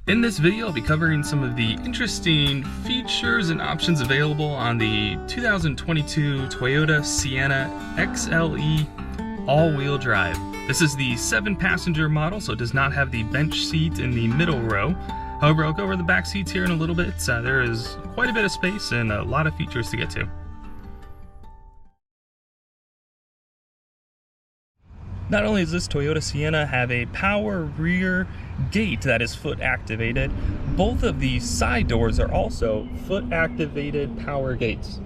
In this video, I'll be covering some of the interesting features and options available on the 2022 Toyota Sienna XLE all-wheel drive. This is the 7-passenger model, so it does not have the bench seat in the middle row. However, I'll go over the back seats here in a little bit. There is quite a bit of space and a lot of features to get to. Not only does this Toyota Sienna have a power rear gate that is foot activated, both of the side doors are also foot activated power gates.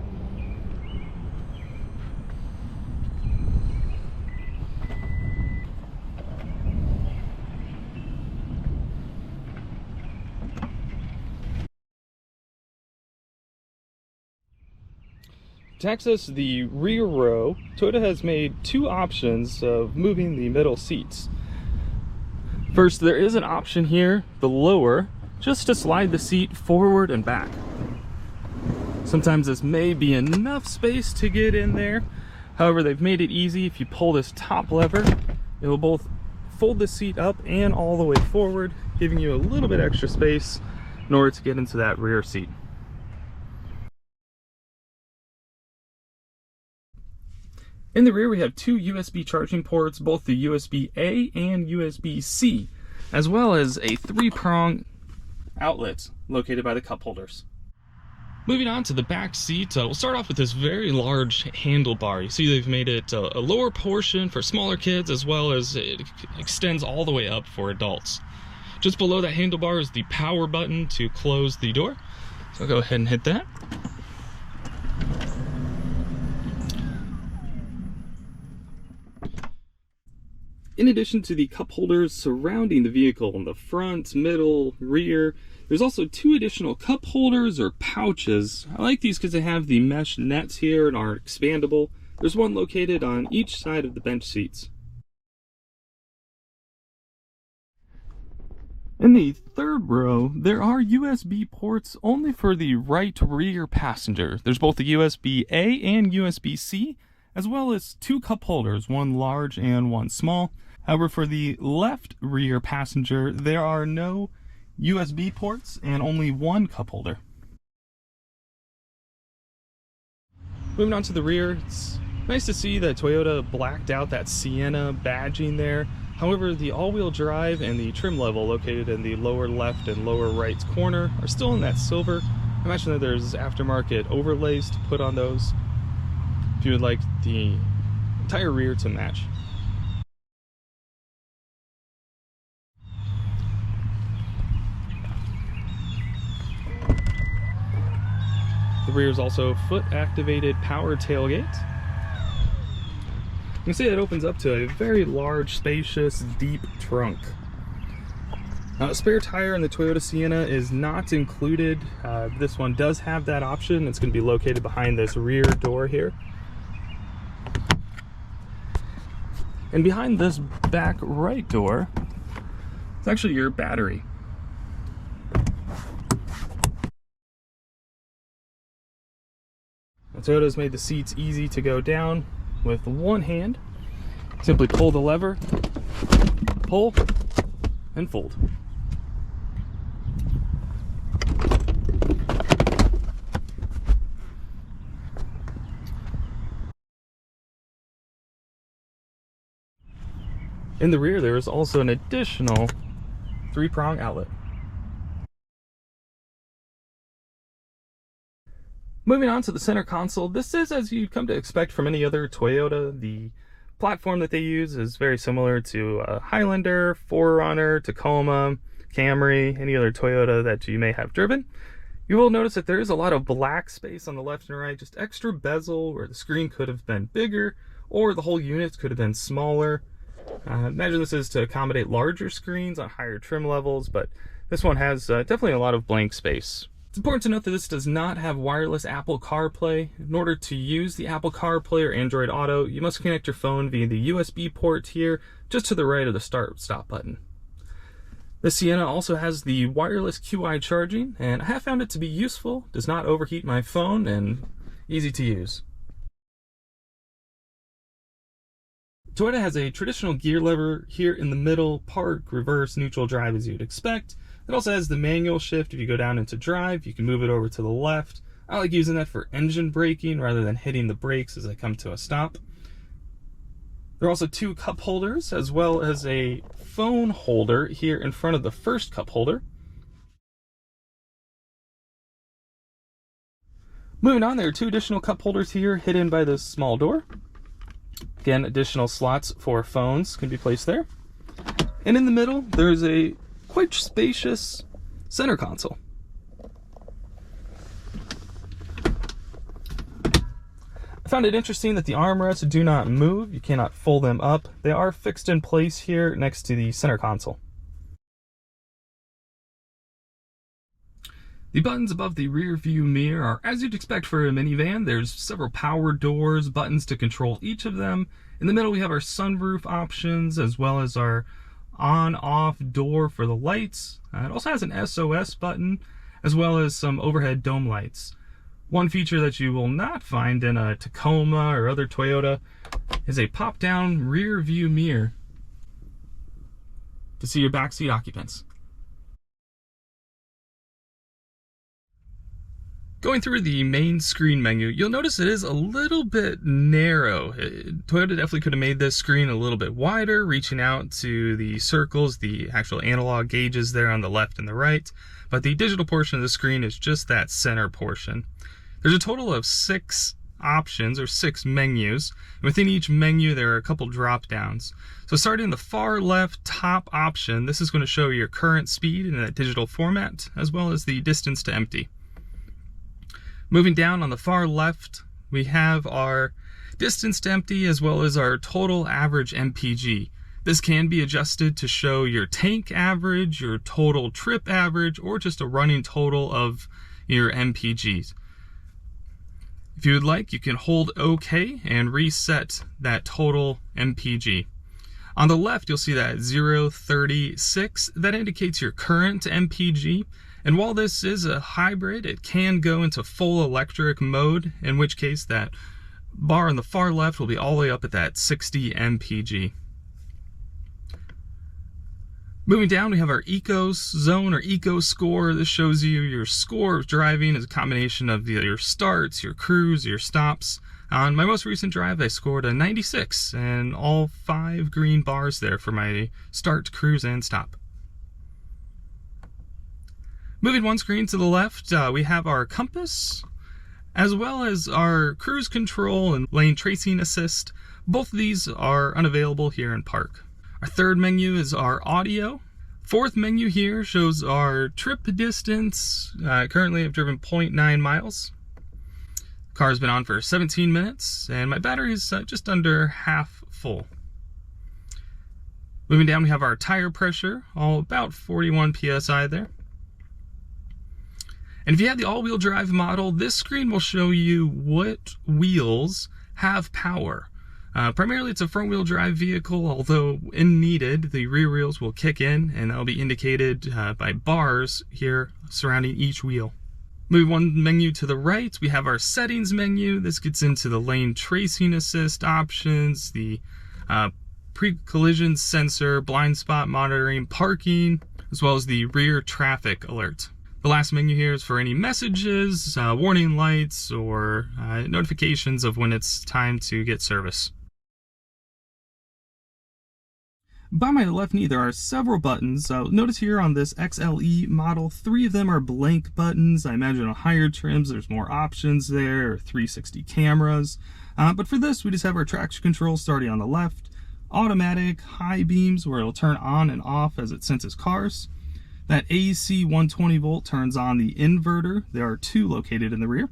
To access the rear row, Toyota has made two options of moving the middle seats. First, there is an option here, the lower, just to slide the seat forward and back. Sometimes this may be enough space to get in there. However, they've made it easy. If you pull this top lever, it will both fold the seat up and all the way forward, giving you a little bit extra space in order to get into that rear seat. In the rear, we have two USB charging ports, both the USB-A and USB-C, as well as a 3-prong outlet located by the cup holders. Moving on to the back seat, we'll start off with this very large handlebar. You see they've made it a lower portion for smaller kids, as well as it extends all the way up for adults. Just below that handlebar is the power button to close the door. So I'll go ahead and hit that. In addition to the cup holders surrounding the vehicle in the front, middle, rear, there's also two additional cup holders or pouches. I like these because they have the mesh nets here and are expandable. There's one located on each side of the bench seats. In the third row, there are USB ports only for the right rear passenger. There's both the USB-A and USB-C, as well as two cup holders, one large and one small. However, for the left rear passenger, there are no USB ports and only one cup holder. Moving on to the rear, it's nice to see that Toyota blacked out that Sienna badging there. However, the all-wheel drive and the trim level located in the lower left and lower right corner are still in that silver. I imagine that there's aftermarket overlays to put on those if you would like the entire rear to match. The rear is also foot-activated power tailgate. You can see it opens up to a very large, spacious, deep trunk. A spare tire in the Toyota Sienna is not included. This one does have that option. It's going to be located behind this rear door here. And behind this back right door, it's actually your battery. Toyota's made the seats easy to go down with one hand. Simply pull the lever, pull, and fold. In the rear, there is also an additional 3-prong outlet. Moving on to the center console, this is as you'd come to expect from any other Toyota. The platform that they use is very similar to Highlander, 4Runner, Tacoma, Camry, any other Toyota that you may have driven. You will notice that there is a lot of black space on the left and right, just extra bezel where the screen could have been bigger or the whole unit could have been smaller. Imagine this is to accommodate larger screens on higher trim levels, but this one has definitely a lot of blank space. It's important to note that this does not have wireless Apple CarPlay. In order to use the Apple CarPlay or Android Auto, you must connect your phone via the USB port here, just to the right of the start-stop button. The Sienna also has the wireless QI charging, and I have found it to be useful, does not overheat my phone, and easy to use. Toyota has a traditional gear lever here in the middle, park, reverse, neutral drive as you'd expect. It also has the manual shift. If you go down into drive, you can move it over to the left. I like using that for engine braking rather than hitting the brakes as I come to a stop. There are also 2 cup holders, as well as a phone holder here in front of the first cup holder. Moving on, there are 2 additional cup holders here hidden by this small door. Again, additional slots for phones can be placed there. And in the middle, there's a quite spacious center console. I found it interesting that the armrests do not move. You cannot fold them up. They are fixed in place here next to the center console. The buttons above the rear view mirror are as you'd expect for a minivan. There's several power doors, buttons to control each of them. In the middle we have our sunroof options, as well as our on-off door for the lights. It also has an SOS button, as well as some overhead dome lights. One feature that you will not find in a Tacoma or other Toyota is a pop-down rear view mirror to see your backseat occupants. Going through the main screen menu, you'll notice it is a little bit narrow. Toyota definitely could have made this screen a little bit wider, reaching out to the circles, the actual analog gauges there on the left and the right, but the digital portion of the screen is just that center portion. There's a total of 6 options, or 6 menus. Within each menu there are a couple drop downs. So starting in the far left top option, this is going to show your current speed in that digital format, as well as the distance to empty. Moving down on the far left, we have our distance to empty as well as our total average MPG. This can be adjusted to show your tank average, your total trip average, or just a running total of your MPGs. If you would like, you can hold OK and reset that total MPG. On the left, you'll see that 036. That indicates your current MPG. And while this is a hybrid, it can go into full electric mode, in which case that bar on the far left will be all the way up at that 60 MPG. Moving down, we have our Eco Zone or Eco Score. This shows you your score of driving as a combination of your starts, your cruise, your stops. On my most recent drive, I scored a 96, and all 5 green bars there for my start, cruise, and stop. Moving one screen to the left, we have our compass, as well as our cruise control and lane tracing assist. Both of these are unavailable here in park. Our third menu is our audio. Fourth menu here shows our trip distance. Currently I've driven 0.9 miles. The car has been on for 17 minutes, and my battery is just under half full. Moving down, we have our tire pressure, all about 41 PSI there. And if you have the all-wheel drive model, this screen will show you what wheels have power. Primarily it's a front-wheel drive vehicle, although when needed, the rear wheels will kick in, and that'll be indicated by bars here surrounding each wheel. Moving one menu to the right, we have our settings menu. This gets into the lane tracing assist options, the pre-collision sensor, blind spot monitoring, parking, as well as the rear traffic alert. The last menu here is for any messages, warning lights, or notifications of when it's time to get service. By my left knee, there are several buttons. Notice here on this XLE model, 3 of them are blank buttons. I imagine on higher trims, there's more options there, or 360 cameras. But for this, we just have our traction control starting on the left, automatic high beams where it'll turn on and off as it senses cars. That AC 120 volt turns on the inverter. There are 2 located in the rear.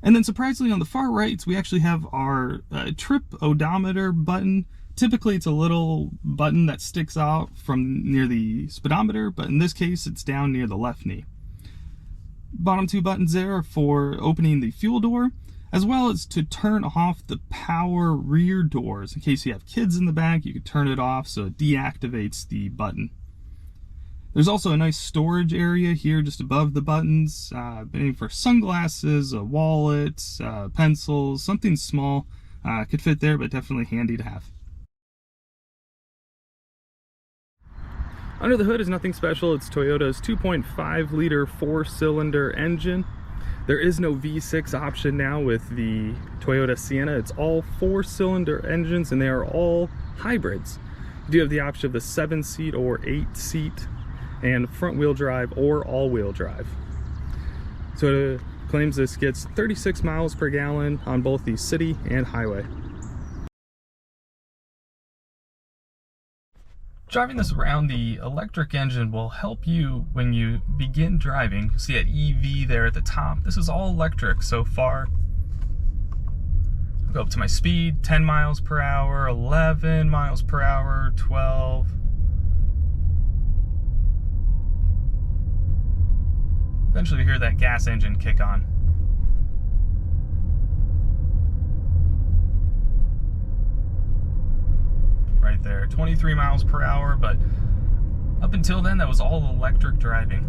And then surprisingly on the far right, we actually have our trip odometer button. Typically it's a little button that sticks out from near the speedometer, but in this case it's down near the left knee. Bottom 2 buttons there are for opening the fuel door, as well as to turn off the power rear doors. In case you have kids in the back, you can turn it off so it deactivates the button. There's also a nice storage area here just above the buttons, maybe for sunglasses, a wallet, pencils, something small could fit there, but definitely handy to have. Under the hood is nothing special. It's Toyota's 2.5 liter 4-cylinder engine. There is no V6 option now with the Toyota Sienna. It's all 4-cylinder engines, and they are all hybrids. You do have the option of the 7-seat or 8-seat and front-wheel drive or all-wheel drive. Toyota claims this gets 36 miles per gallon on both the city and highway. Driving this around, the electric engine will help you when you begin driving. You see that EV there at the top. This is all electric so far. I'll go up to my speed, 10 miles per hour, 11 miles per hour, 12. Eventually you hear that gas engine kick on. Right there, 23 miles per hour, but up until then that was all electric driving.